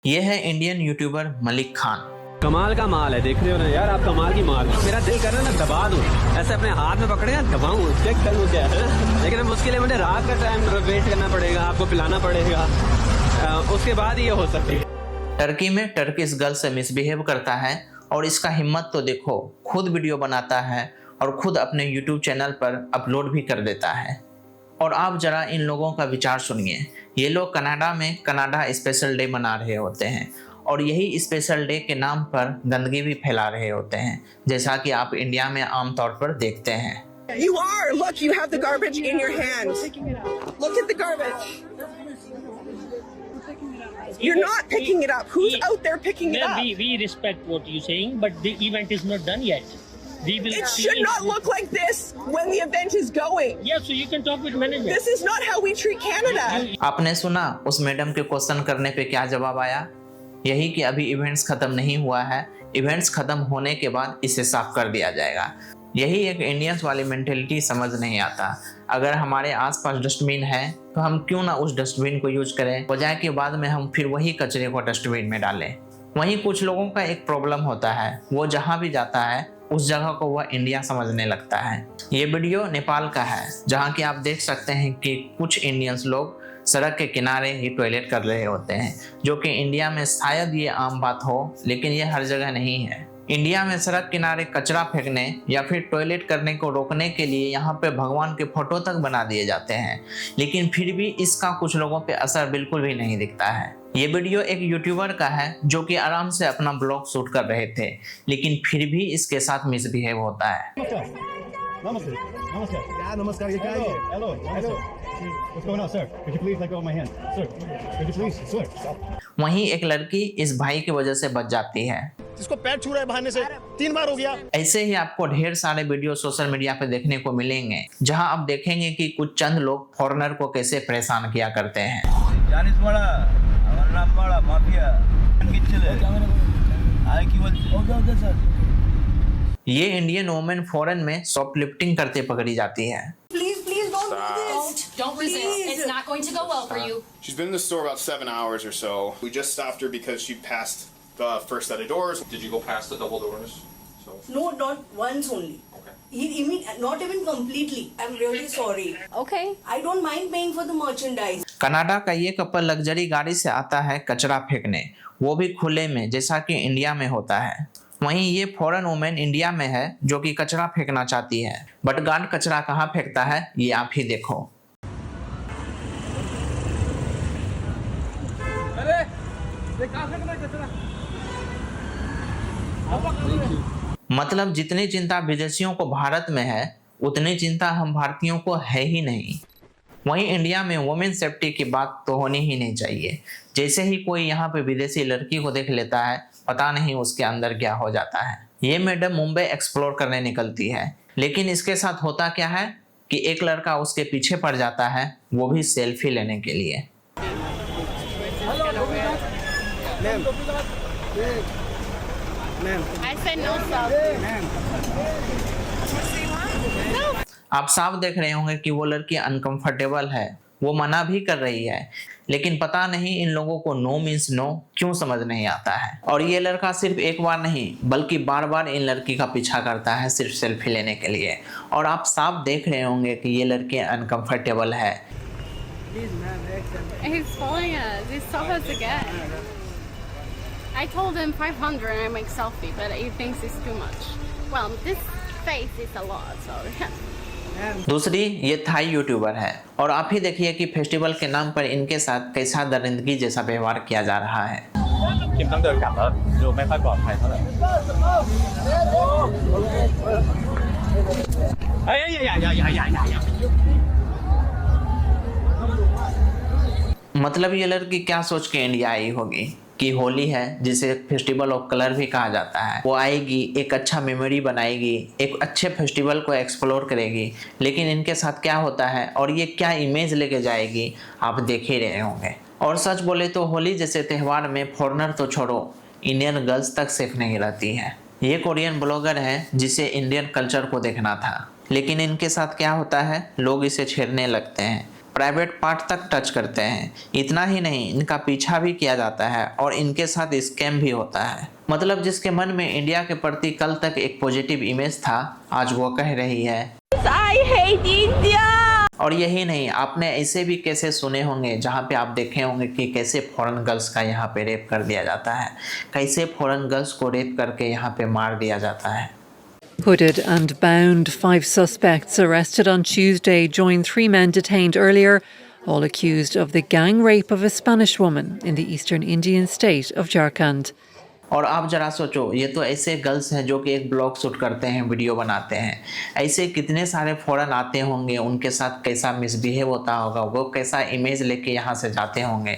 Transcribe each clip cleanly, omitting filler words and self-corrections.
ये है Indian YouTuber Malik Khan. कमाल का माल है, देख रहे हो ना यार आप, कमाल की माल। मेरा दिल कर रहा है ना दबा दूं, ऐसे अपने हाथ में पकड़े दबाऊं, चेक करूं क्या है। लेकिन अब उसके लिए मुझे रात का टाइम वेट करना पड़ेगा, आपको पिलाना पड़ेगा, उसके बाद ये हो सकती है। टर्की में टर्किश गर्ल से मिसबिहेव करता है और इसका हिम्मत तो देखो, खुद वीडियो बनाता है और खुद अपने यूट्यूब चैनल पर अपलोड भी कर देता है। और आप जरा इन लोगों का विचार सुनिए। ये लोग कनाडा में कनाडा स्पेशल डे मना रहे होते हैं और यही स्पेशल डे के नाम पर गंदगी भी फैला रहे होते हैं, जैसा कि आप इंडिया में आमतौर पर देखते हैं। You are. Look, you have the garbage in your hands. Look at the garbage. You're not picking it up. Who's out there picking it up? We respect what you're saying, but the event is not done yet. We will. It should not look like this when the event is going. Yeah, so you can talk with management. This is not how we treat Canada. आपने सुना उस madam के question करने पे क्या जवाब आया? यही कि अभी इवेंट्स खत्म नहीं हुआ है, इवेंट्स खत्म होने के बाद इसे साफ कर दिया जाएगा। यही एक इंडियंस वाली मेंटेलिटी समझ नहीं आता। अगर हमारे आसपास डस्टबिन है तो हम क्यों ना उस डस्टबिन को यूज करें, बजाय के बाद में हम फिर वही कचरे को डस्टबिन में डालें। वहीं कुछ लोगों का एक प्रॉब्लम होता है, वो जहाँ भी जाता है उस जगह को वह इंडिया समझने लगता है। ये वीडियो नेपाल का है, जहाँ की आप देख सकते हैं कि कुछ इंडियंस लोग सड़क के किनारे ही टॉयलेट कर रहे होते हैं, जो कि इंडिया में शायद ये आम बात हो, लेकिन ये हर जगह नहीं है। इंडिया में सड़क किनारे कचरा फेंकने या फिर टॉयलेट करने को रोकने के लिए यहाँ पे भगवान के फोटो तक बना दिए जाते हैं, लेकिन फिर भी इसका कुछ लोगों पे असर बिल्कुल भी नहीं दिखता है। ये वीडियो एक यूट्यूबर का है जो कि आराम से अपना ब्लॉग शूट कर रहे थे, लेकिन फिर भी इसके साथ मिसबिहेव होता है। नमस्ते, नमस्ते, क्या नमस्कार, ये क्या है? Hello, hello, what's going on, sir? Could you please let go of my hand, sir? Could you please, sir? वहीं एक लड़की इस भाई की वजह से बच जाती है। जिसको पैर छू रहा है बहाने से 3 बार हो गया। ऐसे ही आपको ढेर सारे वीडियो सोशल मीडिया पे देखने को मिलेंगे, जहां आप देखेंगे कि कुछ चंद लोग फॉरेनर को कैसे परेशान किया करते हैं। ये इंडियन वुमेन फॉरेन में शॉपलिफ्टिंग करते पकड़ी जाती है। Please don't do this. Don't resist. It's not going to go well for you. She's been in the store about 7 hours or so. We just stopped her because she passed the first set of doors. Did you go past the double doors? So. No, not once only. Okay. Not even completely. I'm really sorry. Okay. I don't mind paying for the merchandise. Canada का ये couple luxury गाड़ी से आता है कचरा फेंकने, वो भी खुले में, जैसा कि इंडिया में होता है। वहीं ये फॉरेन वुमेन इंडिया में है जो कि कचरा फेंकना चाहती है, बट गार्ड कचरा कहाँ फेंकता है ये आप ही देखो। मतलब जितनी चिंता विदेशियों को भारत में है, उतनी चिंता हम भारतीयों को है ही नहीं। वहीं इंडिया में वुमेन सेफ्टी की बात तो होनी ही नहीं चाहिए। जैसे ही कोई यहाँ पे विदेशी लड़की को देख लेता है, पता नहीं उसके अंदर क्या हो जाता है। ये मैडम मुंबई एक्सप्लोर करने निकलती है, लेकिन इसके साथ होता क्या है कि एक लड़का उसके पीछे पड़ जाता है, वो भी सेल्फी लेने के लिए। आप साफ देख रहे होंगे कि वो लड़की अनकंफर्टेबल है, वो मना भी कर रही है, लेकिन पता नहीं इन लोगों को नो मीन्स नो क्यों समझ नहीं आता है। और ये लड़का सिर्फ एक बार नहीं बल्कि बार बार इन लड़की का पीछा करता है सिर्फ सेल्फी लेने के लिए। और आप साफ देख रहे होंगे कि ये लड़की अनकंफर्टेबल है। He's following us. He's stop us again. I told him 500 and I make selfie, but he thinks it's too much. Well, this face is a lot, so. दूसरी ये थाई यूट्यूबर है और आप ही देखिए कि फेस्टिवल के नाम पर इनके साथ कैसा दरिंदगी जैसा व्यवहार किया जा रहा है। मतलब ये लड़की क्या सोच के इंडिया आई होगी कि होली है, जिसे फेस्टिवल ऑफ कलर भी कहा जाता है, वो आएगी, एक अच्छा मेमोरी बनाएगी, एक अच्छे फेस्टिवल को एक्सप्लोर करेगी, लेकिन इनके साथ क्या होता है और ये क्या इमेज लेके जाएगी आप देख ही रहे होंगे। और सच बोले तो होली जैसे त्यौहार में फॉरेनर तो छोड़ो, इंडियन गर्ल्स तक सेफ नहीं रहती है। ये कोरियन ब्लॉगर है जिसे इंडियन कल्चर को देखना था, लेकिन इनके साथ क्या होता है, लोग इसे छेड़ने लगते हैं। प्राइवेट पार्ट तक टच करते हैं। इतना ही नहीं, इनका पीछा भी किया जाता है और इनके साथ स्कैम भी होता है। मतलब जिसके मन में इंडिया के प्रति कल तक एक पॉजिटिव इमेज था, आज वो कह रही है I hate India. और यही नहीं, आपने ऐसे भी कैसे सुने होंगे जहाँ पे आप देखे होंगे कि कैसे फॉरेन गर्ल्स का यहाँ पे रेप कर दिया जाता है, कैसे फॉरेन गर्ल्स को रेप करके यहाँ पे मार दिया जाता है। Hooded and bound, 5 suspects arrested on Tuesday joined 3 men detained earlier, all accused of the gang rape of a Spanish woman in the eastern Indian state of Jharkhand. और आप जरा सोचो, ये तो ऐसे गर्ल्स हैं जो कि एक ब्लॉग शूट करते हैं, वीडियो बनाते हैं। ऐसे कितने सारे फॉरेन आते होंगे, उनके साथ कैसा मिसबिहेव होता होगा, वो कैसा इमेज लेके यहाँ से जाते होंगे,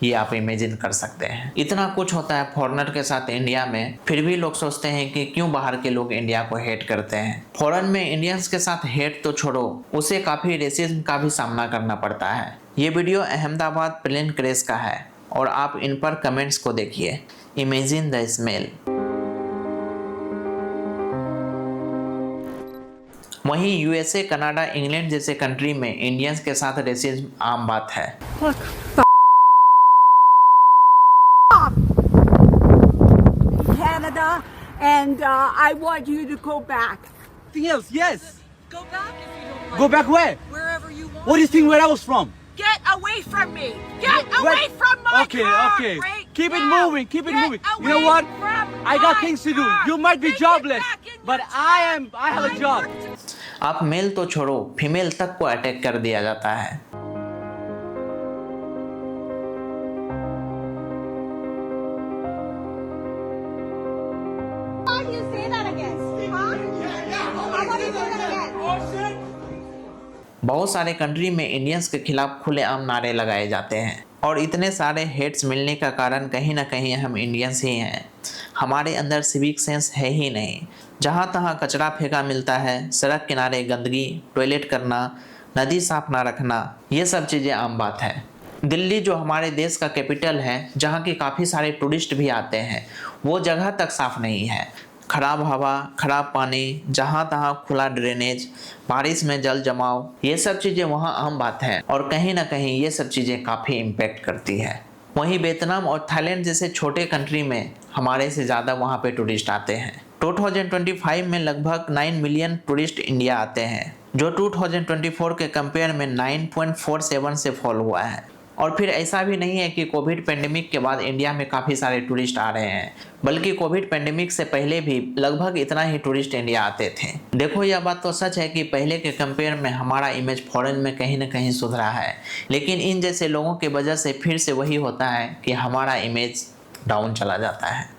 ये आप इमेजिन कर सकते हैं। इतना कुछ होता है फॉरेनर के साथ इंडिया में, फिर भी लोग सोचते हैं कि क्यों बाहर के लोग इंडिया को हेट करते हैं। फॉरेन में इंडियंस के साथ हेट तो छोड़ो, उसे काफ़ी रेसिज्म का भी सामना करना पड़ता है। ये वीडियो अहमदाबाद प्लेन क्रैश का है और आप इन पर कमेंट्स को देखिए। Imagine the smell. वहीं यूएसए, कनाडा, इंग्लैंड जैसे कंट्री में इंडियंस के साथ रेसिज्म आम बात है। Canada, and I want you to go back. Anything else? Yes. Go back if you don't want. Go back where? Wherever you want. What do you think where I was from? Get away from me! Get away from my Okay, car! okay. Right Keep it now. moving, keep it Get moving. You away know what? from I got my things to do. car. You might be Take it jobless, back in but your I have a job. आप mail तो छोड़ो, female तक को attack कर दिया जाता है। How do you say that again? Huh? How do you say that again? बहुत सारे कंट्री में इंडियंस के खिलाफ खुलेआम नारे लगाए जाते हैं और इतने सारे हेट्स मिलने का कारण कहीं ना कहीं हम इंडियंस ही हैं। हमारे अंदर सिविक सेंस है ही नहीं। जहाँ तहाँ कचरा फेंका मिलता है, सड़क किनारे गंदगी, टॉयलेट करना, नदी साफ ना रखना, ये सब चीज़ें आम बात है। दिल्ली जो हमारे देश का कैपिटल है, जहाँ के काफ़ी सारे टूरिस्ट भी आते हैं, वो जगह तक साफ नहीं है। खराब हवा, खराब पानी, जहाँ तहाँ खुला ड्रेनेज, बारिश में जल जमाव, ये सब चीज़ें वहाँ आम बात है और कहीं ना कहीं ये सब चीज़ें काफ़ी इम्पेक्ट करती है। वहीं वियतनाम और थाईलैंड जैसे छोटे कंट्री में हमारे से ज़्यादा वहाँ पे टूरिस्ट आते हैं। 2025 में लगभग 9 मिलियन टूरिस्ट इंडिया आते हैं, जो 2024 के कंपेयर में 9.47 से फॉल हुआ है। और फिर ऐसा भी नहीं है कि कोविड पेंडेमिक के बाद इंडिया में काफ़ी सारे टूरिस्ट आ रहे हैं, बल्कि कोविड पेंडेमिक से पहले भी लगभग इतना ही टूरिस्ट इंडिया आते थे। देखो, यह बात तो सच है कि पहले के कंपेयर में हमारा इमेज फॉरेन में कहीं ना कहीं सुधरा है, लेकिन इन जैसे लोगों की वजह से फिर से वही होता है कि हमारा इमेज डाउन चला जाता है।